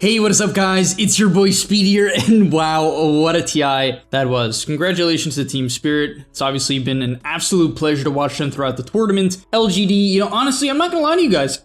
Hey, what is up guys? It's your boy Speed here, and wow, what a TI that was. Congratulations to Team Spirit. It's obviously been an absolute pleasure to watch them throughout the tournament. LGD, honestly, I'm not gonna lie to you guys.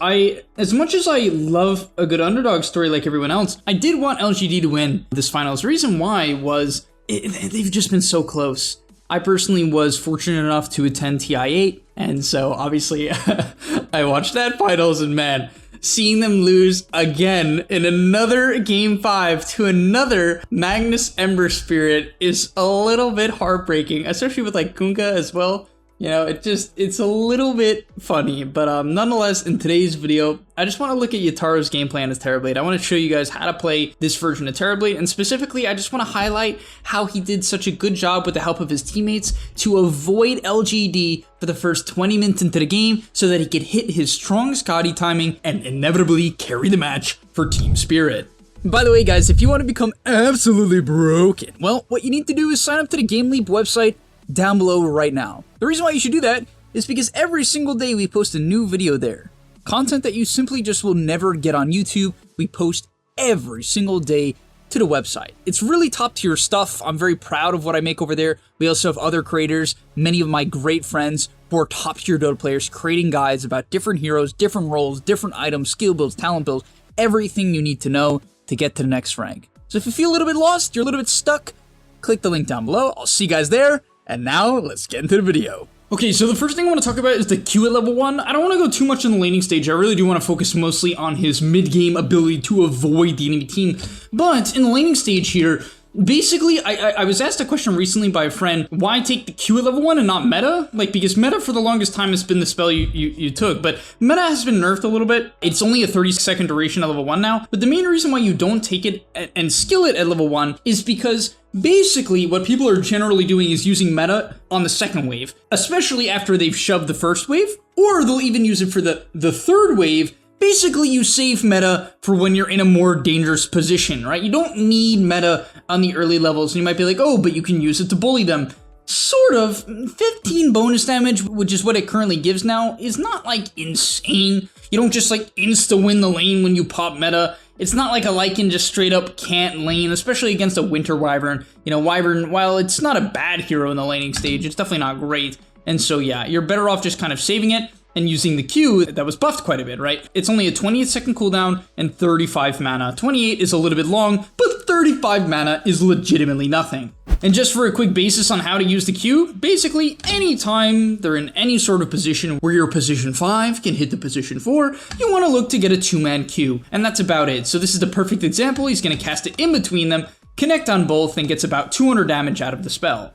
As much as I love a good underdog story like everyone else, I did want LGD to win this finals. The reason why was they've just been so close. I personally was fortunate enough to attend TI8, and so obviously I watched that finals, and man, seeing them lose again in another Game 5 to another Magnus Ember Spirit is a little bit heartbreaking, especially with like Kunkka as well. It's a little bit funny, but nonetheless, in today's video, I just want to look at Yataro's game plan as Terrorblade. I want to show you guys how to play this version of Terrorblade, and specifically, I just want to highlight how he did such a good job with the help of his teammates to avoid LGD for the first 20 minutes into the game so that he could hit his strong Scotty timing and inevitably carry the match for Team Spirit. By the way, guys, if you want to become absolutely broken, well, what you need to do is sign up to the GameLeap website down below right now. The reason why you should do that is because every single day we post a new video there. Content that you simply just will never get on YouTube, we post every single day to the website. It's really top tier stuff. I'm very proud of what I make over there. We also have other creators, many of my great friends who are top tier Dota players, creating guides about different heroes, different roles, different items, skill builds, talent builds, everything you need to know to get to the next rank. So if you feel a little bit lost, you're a little bit stuck, click the link down below. I'll see you guys there. And now, let's get into the video. Okay, so the first thing I want to talk about is the Q at level 1. I don't want to go too much on the laning stage. I really do want to focus mostly on his mid-game ability to avoid the enemy team. But in the laning stage here, basically, I was asked a question recently by a friend, why take the Q at level 1 and not meta? Because meta for the longest time has been the spell you took, but meta has been nerfed a little bit. It's only a 30-second duration at level 1 now, but the main reason why you don't take it and skill it at level 1 is because basically, what people are generally doing is using meta on the second wave, especially after they've shoved the first wave, or they'll even use it for the third wave. Basically, you save meta for when you're in a more dangerous position, right? You don't need meta on the early levels, and you might be like, oh, but you can use it to bully them. Sort of. 15 bonus damage, which is what it currently gives now, is not like insane. You don't just like insta-win the lane when you pop meta. It's not like a Lycan just straight up can't lane, especially against a Winter Wyvern. Wyvern, while it's not a bad hero in the laning stage, it's definitely not great. And so yeah, you're better off just kind of saving it and using the Q that was buffed quite a bit, right? It's only a 28-second cooldown and 35 mana. 28 is a little bit long, but 35 mana is legitimately nothing. And just for a quick basis on how to use the Q, basically anytime they're in any sort of position where your position 5 can hit the position 4, you want to look to get a 2-man Q, and that's about it. So this is the perfect example. He's going to cast it in between them, connect on both, and gets about 200 damage out of the spell.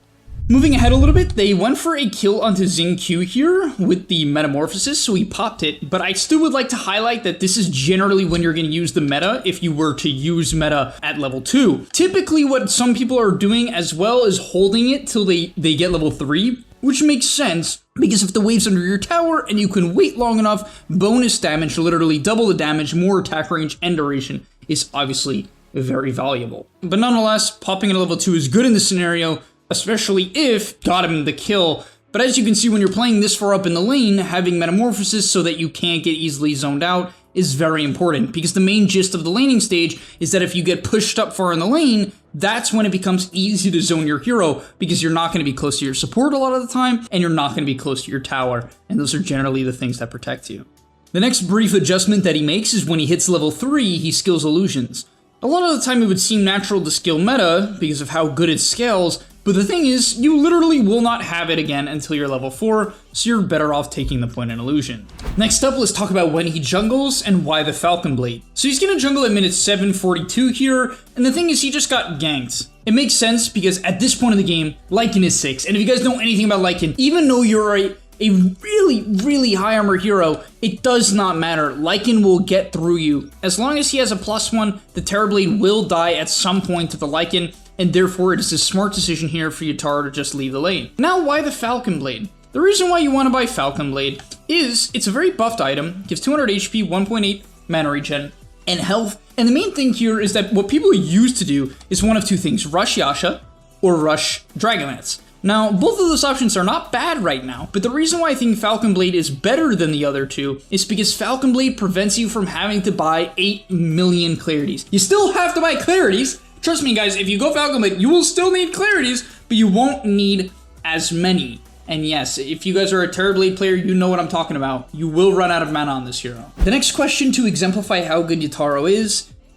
Moving ahead a little bit, they went for a kill onto Xing Q here with the Metamorphosis, so he popped it, but I still would like to highlight that this is generally when you're going to use the meta if you were to use meta at level 2. Typically what some people are doing as well is holding it till they get level 3, which makes sense because if the wave's under your tower and you can wait long enough, bonus damage, literally double the damage, more attack range and duration is obviously very valuable. But nonetheless, popping at level 2 is good in this scenario, especially if got him the kill. But as you can see, when you're playing this far up in the lane, having Metamorphosis so that you can't get easily zoned out is very important, because the main gist of the laning stage is that if you get pushed up far in the lane, that's when it becomes easy to zone your hero, because you're not going to be close to your support a lot of the time, and you're not going to be close to your tower, and those are generally the things that protect you. The next brief adjustment that he makes is when he hits level 3, he skills illusions. A lot of the time it would seem natural to skill meta because of how good it scales, but the thing is, you literally will not have it again until you're level 4, so you're better off taking the point in illusion. Next up, let's talk about when he jungles and why the Falcon Blade. So he's gonna jungle at minute 742 here, and the thing is, he just got ganked. It makes sense because at this point in the game, Lycan is 6, and if you guys know anything about Lycan, even though you're a really high armor hero, it does not matter. Lycan will get through you. As long as he has a +1, the Terrorblade will die at some point to the Lycan, and therefore it is a smart decision here for Yataro to just leave the lane. Now, why the Falcon Blade? The reason why you want to buy Falcon Blade is it's a very buffed item, gives 200 HP, 1.8 mana regen, and health. And the main thing here is that what people used to do is one of two things: rush Yasha or rush Dragonlance. Now, both of those options are not bad right now, but the reason why I think Falcon Blade is better than the other two is because Falcon Blade prevents you from having to buy 8 million clarities. You still have to buy clarities. Trust me, guys, if you go Falcon Blade, you will still need clarities, but you won't need as many. And yes, if you guys are a Terrorblade player, you know what I'm talking about. You will run out of mana on this hero. The next question to exemplify how good Yatoro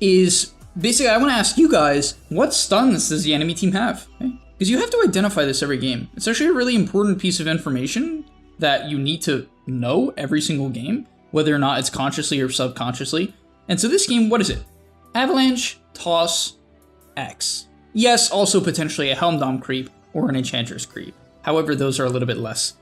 is basically I want to ask you guys, what stuns does the enemy team have? Okay? Because you have to identify this every game. It's actually a really important piece of information that you need to know every single game, whether or not it's consciously or subconsciously. And so this game, what is it? Avalanche, Toss, X. Yes, also potentially a Helm Dom creep or an Enchantress creep. However, those are a little bit less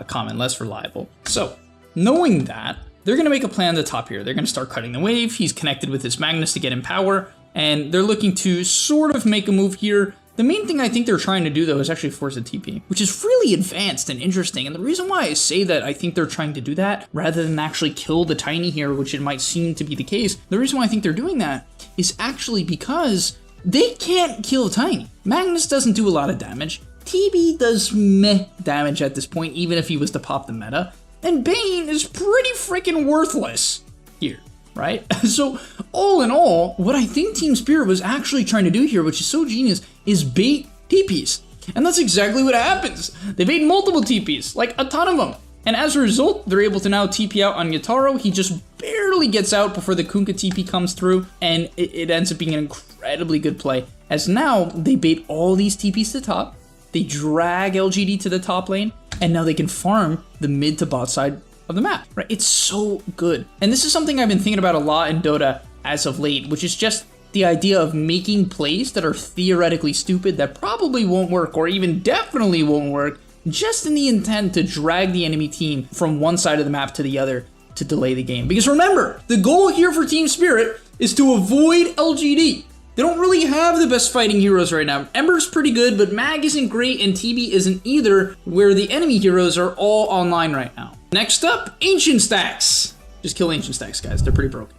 common, less reliable. So, knowing that, they're going to make a play on the top here. They're going to start cutting the wave. He's connected with his Magnus to get him power, and they're looking to sort of make a move here. The main thing I think they're trying to do, though, is actually force a TP, which is really advanced and interesting. And the reason why I say that I think they're trying to do that, rather than actually kill the Tiny here, which it might seem to be the case, the reason why I think they're doing that is actually because they can't kill Tiny. Magnus doesn't do a lot of damage. TB does meh damage at this point, even if he was to pop the meta. And Bane is pretty freaking worthless here, right? So, all in all, what I think Team Spirit was actually trying to do here, which is so genius, is bait TPs. And that's exactly what happens. They bait multiple TPs, like a ton of them. And as a result, they're able to now TP out on Yatoro. He just barely gets out before the Kunkka TP comes through, and it ends up being an incredibly good play. As now, they bait all these TPs to top, they drag LGD to the top lane, and now they can farm the mid to bot side of the map, right? It's so good. And this is something I've been thinking about a lot in Dota as of late, which is just the idea of making plays that are theoretically stupid that probably won't work, or even definitely won't work, just in the intent to drag the enemy team from one side of the map to the other to delay the game. Because remember, the goal here for Team Spirit is to avoid LGD. They don't really have the best fighting heroes right now. Ember's pretty good, but Mag isn't great and TB isn't either, where the enemy heroes are all online right now. Next up, Ancient Stacks. Just kill Ancient Stacks, guys. They're pretty broken.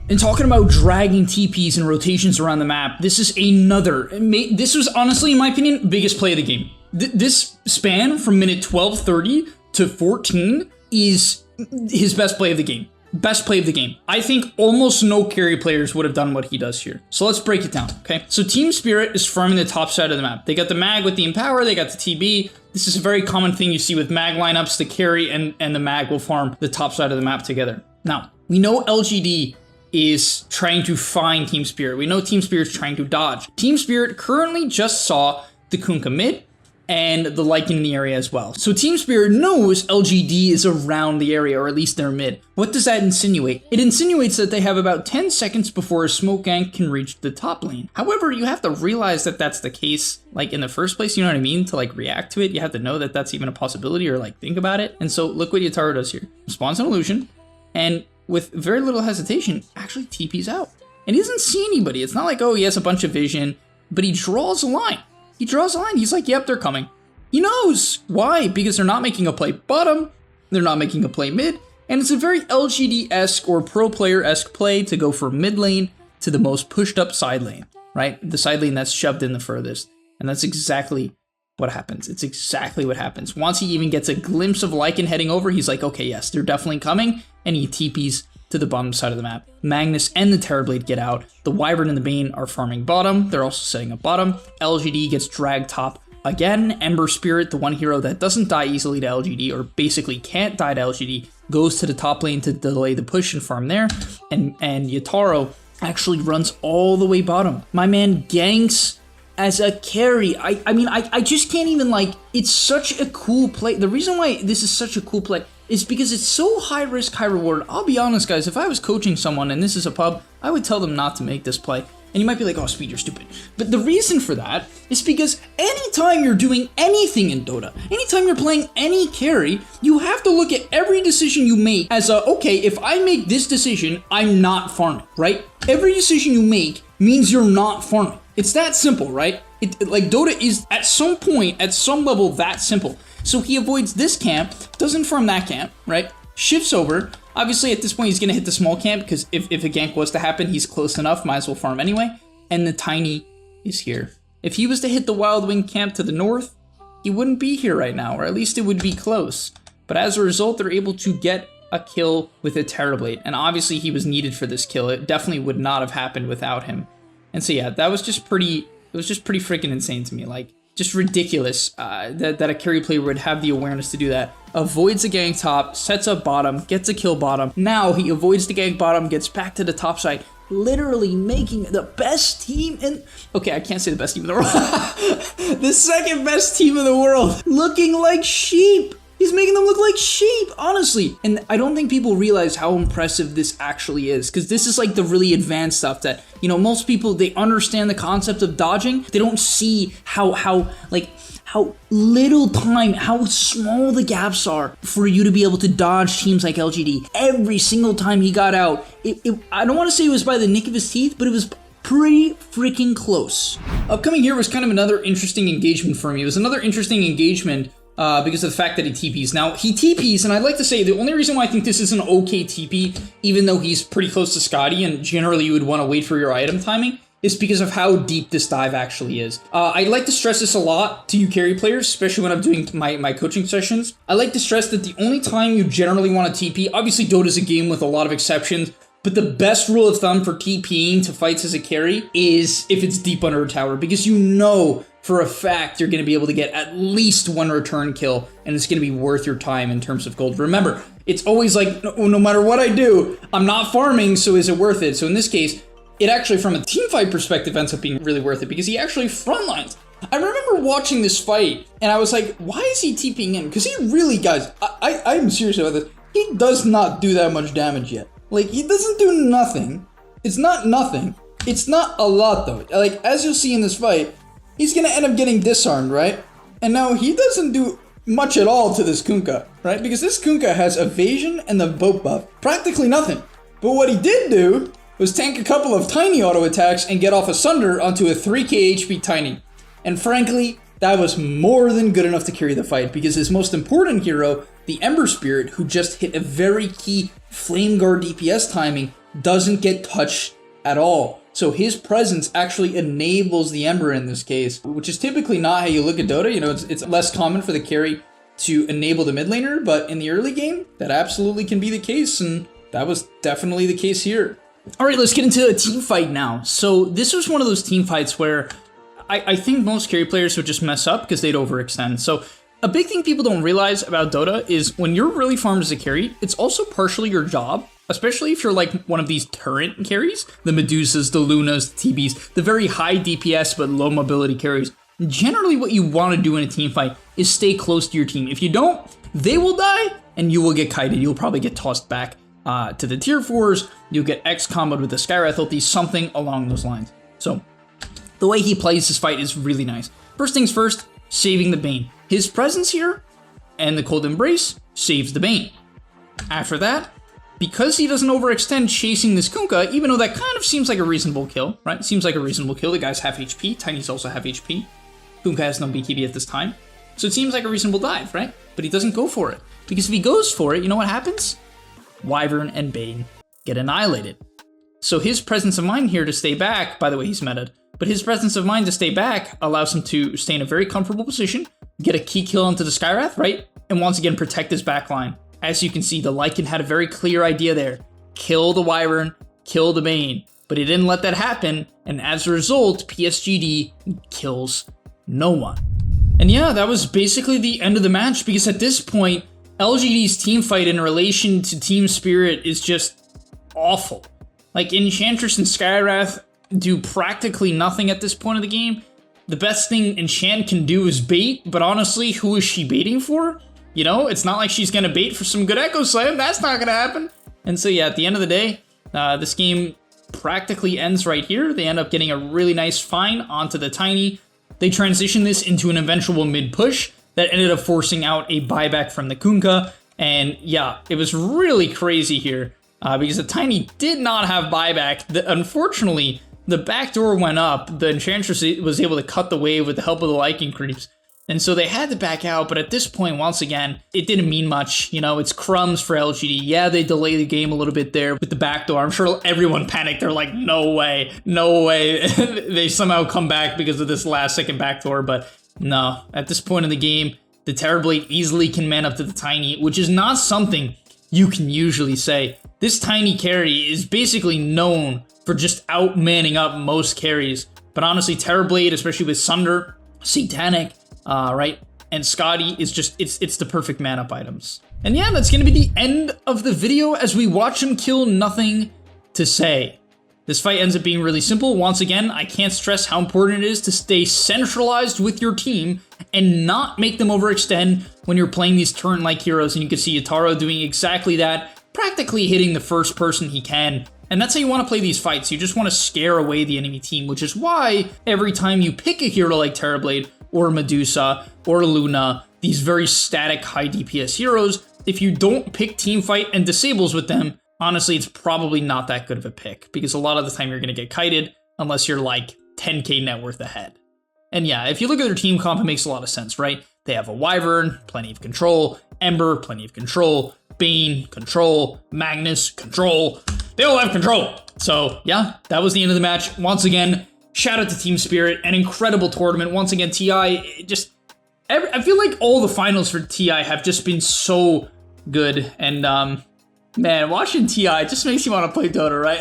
And talking about dragging TPs and rotations around the map, this is this was honestly, in my opinion, biggest play of the game. This span from minute 12:30 to 14 is his best play of the game. Best play of the game. I think almost no carry players would have done what he does here. So let's break it down, okay? So Team Spirit is farming the top side of the map. They got the Mag with the Empower, they got the TB. This is a very common thing you see with Mag lineups. The carry and the Mag will farm the top side of the map together. Now, we know LGD is trying to find Team Spirit. We know Team Spirit's trying to dodge. Team Spirit currently just saw the Kunkka mid and the Lycan in the area as well. So Team Spirit knows LGD is around the area, or at least they're mid. What does that insinuate? It insinuates that they have about 10 seconds before a smoke gank can reach the top lane. However, you have to realize that that's the case, like in the first place, you know what I mean? To like react to it, you have to know that that's even a possibility, or like think about it. And so look what Yatoro does here. Spawns an illusion, and with very little hesitation, actually TPs out. And he doesn't see anybody. It's not like, oh, he has a bunch of vision, but he draws a line. He draws a line. He's like, yep, they're coming. He knows. Why? Because they're not making a play bottom. They're not making a play mid. And it's a very LGD-esque or pro player-esque play to go from mid lane to the most pushed up side lane, right? The side lane that's shoved in the furthest. And that's exactly what happens. It's exactly what happens. Once he even gets a glimpse of Lycan heading over, he's like, okay, yes, they're definitely coming. And he TPs to the bottom side of the map. Magnus and the Terrorblade get out. The Wyvern and the Bane are farming bottom. They're also setting up bottom. LGD gets dragged top again. Ember Spirit, the one hero that doesn't die easily to LGD, or basically can't die to LGD, goes to the top lane to delay the push and farm there. And Yatoro actually runs all the way bottom. My man ganks as a carry. I mean, I just can't even, like, it's such a cool play. The reason why this is such a cool play is because it's so high risk, high reward. I'll be honest, guys, if I was coaching someone and this is a pub, I would tell them not to make this play. And you might be like, oh, Speed, you're stupid. But the reason for that is because anytime you're doing anything in Dota, anytime you're playing any carry, you have to look at every decision you make as a, okay, if I make this decision, I'm not farming, right? Every decision you make means you're not farming. It's that simple, right? Like Dota is at some point, at some level, that simple. So he avoids this camp, doesn't farm that camp, right? Shifts over. Obviously, at this point, he's going to hit the small camp because if a gank was to happen, he's close enough, might as well farm anyway. And the Tiny is here. If he was to hit the Wild Wing camp to the north, he wouldn't be here right now, or at least it would be close. But as a result, they're able to get a kill with a Terrorblade, and obviously he was needed for this kill. It definitely would not have happened without him. And so yeah, that was just pretty, it was just pretty freaking insane to me. Like, just ridiculous that a carry player would have the awareness to do that. Avoids the gank top, sets up bottom, gets a kill bottom. Now he avoids the gank bottom, gets back to the top side, literally making the best team in... Okay, I can't say the best team in the world. The second best team in the world, looking like sheep. He's making them look like sheep, honestly. And I don't think people realize how impressive this actually is, because this is like the really advanced stuff that, you know, most people, they understand the concept of dodging. They don't see how little time, how small the gaps are for you to be able to dodge teams like LGD. Every single time he got out, I don't want to say it was by the nick of his teeth, but it was pretty freaking close. Upcoming here was kind of another interesting engagement for me. It was another interesting engagement because of the fact that he TPs. Now, he TPs, and I'd like to say the only reason why I think this is an okay TP, even though he's pretty close to Scotty, and generally you would want to wait for your item timing, is because of how deep this dive actually is. I like to stress this a lot to you carry players, especially when I'm doing my coaching sessions. I like to stress that the only time you generally want to TP, obviously Dota is a game with a lot of exceptions, but the best rule of thumb for TPing to fights as a carry is if it's deep under a tower, because you know for a fact you're going to be able to get at least one return kill, and it's going to be worth your time in terms of gold. Remember, it's always like, no matter what I do, I'm not farming, so is it worth it? So in this case, it actually, from a teamfight perspective, ends up being really worth it, because he actually frontlines. I remember watching this fight, and I was like, why is he TPing in? Because he really, guys, I'm serious about this, he does not do that much damage yet. Like, he doesn't do nothing. It's not nothing. It's not a lot, though. Like, as you'll see in this fight, he's gonna end up getting disarmed, right? And now he doesn't do much at all to this Kunkka, right? Because this Kunkka has evasion and the boat buff. Practically nothing. But what he did do was tank a couple of tiny auto attacks and get off a Sunder onto a 3k HP tiny. And frankly, that was more than good enough to carry the fight, because his most important hero, the Ember Spirit, who just hit a very key Flame Guard DPS timing, doesn't get touched at all. So his presence actually enables the Ember in this case, which is typically not how you look at Dota. You know, it's less common for the carry to enable the mid laner, but in the early game, that absolutely can be the case, and that was definitely the case here. All right, let's get into a team fight now. So this was one of those team fights where I think most carry players would just mess up because they'd overextend. So a big thing people don't realize about Dota is when you're really farmed as a carry, it's also partially your job, especially if you're like one of these turret carries, the Medusas, the Lunas, the TBs, the very high DPS but low mobility carries. Generally what you want to do in a team fight is stay close to your team. If you don't, they will die and you will get kited. You'll probably get tossed back to the tier 4s, you'll get X-comboed with the Skywrath ulti, something along those lines. So the way he plays this fight is really nice. First things first, saving the Bane. His presence here and the Cold Embrace saves the Bane. After that, because he doesn't overextend chasing this Kunkka, even though that kind of seems like a reasonable kill, right? Seems like a reasonable kill. The guy's half HP, Tiny's also half HP. Kunkka has no BKB at this time. So it seems like a reasonable dive, right? But he doesn't go for it. Because if he goes for it, you know what happens? Wyvern and Bane get annihilated. So his presence of mind here to stay back, by the way, he's meta'd, but his presence of mind to stay back allows him to stay in a very comfortable position, get a key kill onto the Skywrath, right? And once again, protect his backline. As you can see, the Lycan had a very clear idea there. Kill the Wyvern, kill the Bane. But he didn't let that happen, and as a result, PSGD kills no one. And yeah, that was basically the end of the match, because at this point, LGD's team fight in relation to Team Spirit is just awful. Like, Enchantress and Skywrath do practically nothing at this point of the game. The best thing Enchant can do is bait, but honestly, who is she baiting for? You know, it's not like she's gonna bait for some good Echo Slam. That's not gonna happen. And so yeah, at the end of the day, this game practically ends right here. They end up getting a really nice find onto the Tiny. They transition this into an eventual mid push that ended up forcing out a buyback from the Kunkka. And yeah, it was really crazy here because the Tiny did not have buyback. Unfortunately, the back door went up. The Enchantress was able to cut the wave with the help of the Lycan creeps. And so they had to back out, but at this point, once again, it didn't mean much. You know, it's crumbs for LGD. Yeah, they delay the game a little bit there with the back door. I'm sure everyone panicked. They're like, no way, no way. They somehow come back because of this last second back door, but No, at this point in the game, the Terrorblade easily can man up to the Tiny, which is not something you can usually say. This Tiny carry is basically known for just out-manning up most carries. But honestly, Terrorblade, especially with Sunder, Satanic, right, and Scotty, is just, it's the perfect man-up items. And yeah, that's going to be the end of the video as we watch him kill nothing to say. This fight ends up being really simple. Once again, I can't stress how important it is to stay centralized with your team and not make them overextend when you're playing these turret-like heroes. And you can see Yataro doing exactly that, practically hitting the first person he can. And that's how you want to play these fights. You just want to scare away the enemy team, which is why every time you pick a hero like Terrorblade or Medusa or Luna, these very static high DPS heroes, if you don't pick teamfight and disables with them, honestly, it's probably not that good of a pick, because a lot of the time you're going to get kited unless you're like 10k net worth ahead. And yeah, if you look at their team comp, it makes a lot of sense, right? They have a Wyvern, plenty of control, Ember, plenty of control, Bane, control, Magnus, control. They all have control. So yeah, that was the end of the match. Once again, shout out to Team Spirit, an incredible tournament. Once again, TI, I feel like all the finals for TI have just been so good. And man, watching TI just makes you want to play Dota, right?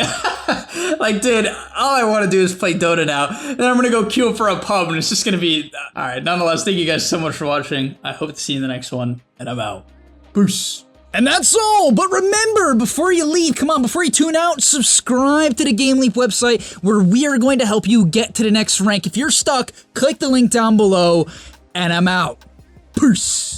Like, dude, all I want to do is play Dota now. Then I'm going to go queue up for a pub, and it's just going to be... All right, nonetheless, thank you guys so much for watching. I hope to see you in the next one, and I'm out. Peace. And that's all, but remember, before you leave, come on, before you tune out, subscribe to the GameLeap website, where we are going to help you get to the next rank. If you're stuck, click the link down below, and I'm out. Peace.